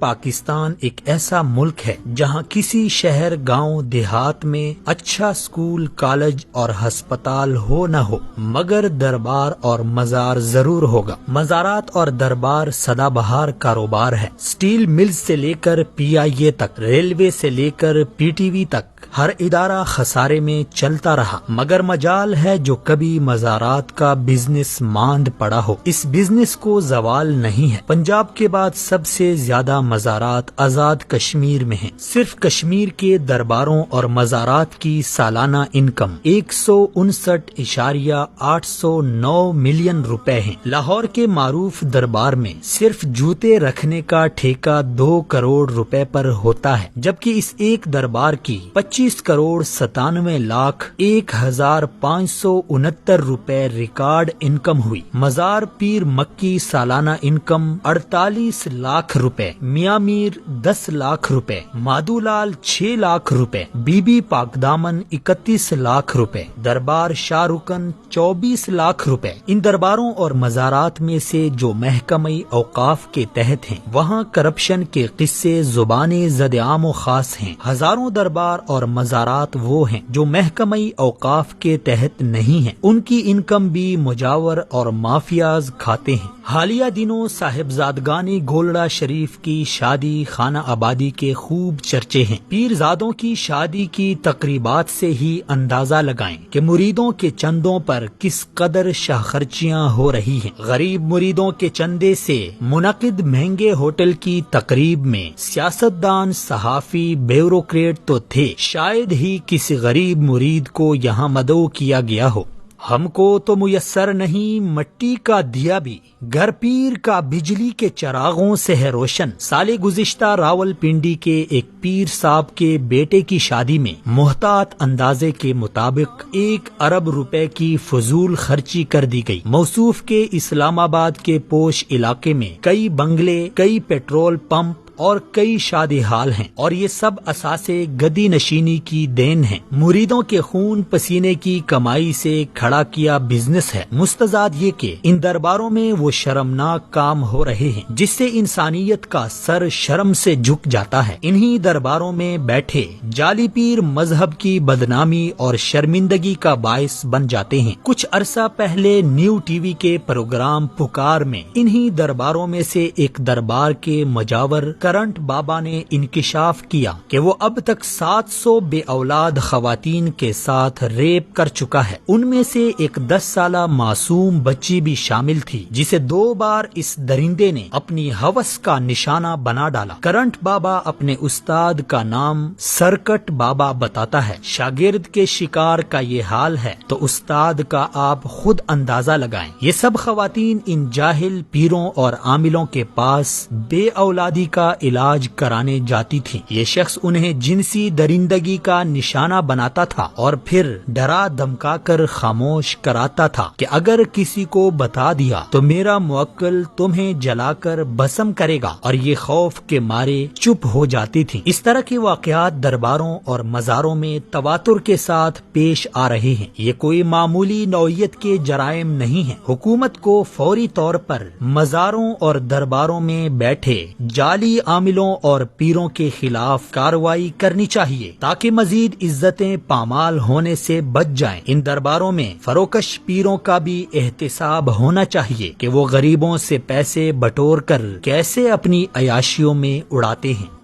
پاکستان ایک ایسا ملک ہے جہاں کسی شہر گاؤں دیہات میں اچھا سکول کالج اور ہسپتال ہو نہ ہو مگر دربار اور مزار ضرور ہوگا۔ مزارات اور دربار سدا بہار کاروبار ہے۔ سٹیل ملز سے لے کر PIA تک، ریلوے سے لے کر PTV تک ہر ادارہ خسارے میں چلتا رہا مگر مجال ہے جو کبھی مزارات کا بزنس ماند پڑا ہو۔ اس بزنس کو زوال نہیں ہے۔ پنجاب کے بعد سب سے زیادہ مزارات آزاد کشمیر میں ہیں۔ صرف کشمیر کے درباروں اور مزارات کی سالانہ انکم 159.809 ملین روپے ہیں۔ لاہور کے معروف دربار میں صرف جوتے رکھنے کا ٹھیکہ 2 کروڑ روپے پر ہوتا ہے جبکہ اس ایک دربار کی 25 کروڑ 97,01,569 روپے ریکارڈ انکم ہوئی۔ مزار پیر مکی سالانہ انکم 48 لاکھ روپے، میاں میر 10 لاکھ روپے، مادو لال 6 لاکھ روپے، بی بی پاک دامن 31 لاکھ روپے، دربار شاہ رکن 24 لاکھ روپے۔ ان درباروں اور مزارات میں سے جو محکمہ اوقاف کے تحت ہیں وہاں کرپشن کے قصے زبان زد عام و خاص ہیں۔ ہزاروں دربار اور مزارات وہ ہیں جو محکمہ اوقاف کے تحت نہیں ہیں، ان کی انکم بھی مجاور اور مافیاز کھاتے ہیں۔ حالیہ دنوں صاحبزادگانی گولڑا شریف کی شادی خانہ آبادی کے خوب چرچے ہیں۔ پیرزادوں کی شادی کی تقریبات سے ہی اندازہ لگائیں کہ مریدوں کے چندوں پر کس قدر شاہ خرچیاں ہو رہی ہیں۔ غریب مریدوں کے چندے سے منعقد مہنگے ہوٹل کی تقریب میں سیاستدان، صحافی، بیوروکریٹ تو تھے، شاید ہی کسی غریب مرید کو یہاں مدعو کیا گیا ہو۔ ہم کو تو میسر نہیں مٹی کا دیا بھی، گھر پیر کا بجلی کے چراغوں سے ہے روشن۔ سال گزشتہ راول پنڈی کے ایک پیر صاحب کے بیٹے کی شادی میں محتاط اندازے کے مطابق 1 ارب روپے کی فضول خرچی کر دی گئی۔ موصوف کے اسلام آباد کے پوش علاقے میں کئی بنگلے، کئی پیٹرول پمپ اور کئی شادی ہال ہیں اور یہ سب اساسے گدی نشینی کی دین ہیں۔ مریدوں کے خون پسینے کی کمائی سے کھڑا کیا بزنس ہے۔ مستزاد یہ کہ ان درباروں میں وہ شرمناک کام ہو رہے ہیں جس سے انسانیت کا سر شرم سے جھک جاتا ہے۔ انہی درباروں میں بیٹھے جعلی پیر مذہب کی بدنامی اور شرمندگی کا باعث بن جاتے ہیں۔ کچھ عرصہ پہلے نیو TV کے پروگرام پکار میں انہی درباروں میں سے ایک دربار کے مجاور کرنٹ بابا نے انکشاف کیا کہ وہ اب تک 700 بے اولاد خواتین کے ساتھ ریپ کر چکا ہے۔ ان میں سے ایک 10 سالہ معصوم بچی بھی شامل تھی جسے 2 بار اس درندے نے اپنی ہوس کا نشانہ بنا ڈالا۔ کرنٹ بابا اپنے استاد کا نام سرکٹ بابا بتاتا ہے۔ شاگرد کے شکار کا یہ حال ہے تو استاد کا آپ خود اندازہ لگائیں۔ یہ سب خواتین ان جاہل پیروں اور عاملوں کے پاس بے اولادی کا علاج کرانے جاتی تھی۔ یہ شخص انہیں جنسی درندگی کا نشانہ بناتا تھا اور پھر ڈرا دھمکا کر خاموش کراتا تھا کہ اگر کسی کو بتا دیا تو میرا موکل تمہیں جلا کر بھسم کرے گا، اور یہ خوف کے مارے چپ ہو جاتی تھی۔ اس طرح کے واقعات درباروں اور مزاروں میں تواتر کے ساتھ پیش آ رہے ہیں۔ یہ کوئی معمولی نوعیت کے جرائم نہیں ہیں۔ حکومت کو فوری طور پر مزاروں اور درباروں میں بیٹھے جعلی عاملوں اور پیروں کے خلاف کارروائی کرنی چاہیے تاکہ مزید عزتیں پامال ہونے سے بچ جائیں۔ ان درباروں میں فروکش پیروں کا بھی احتساب ہونا چاہیے کہ وہ غریبوں سے پیسے بٹور کر کیسے اپنی عیاشیوں میں اڑاتے ہیں۔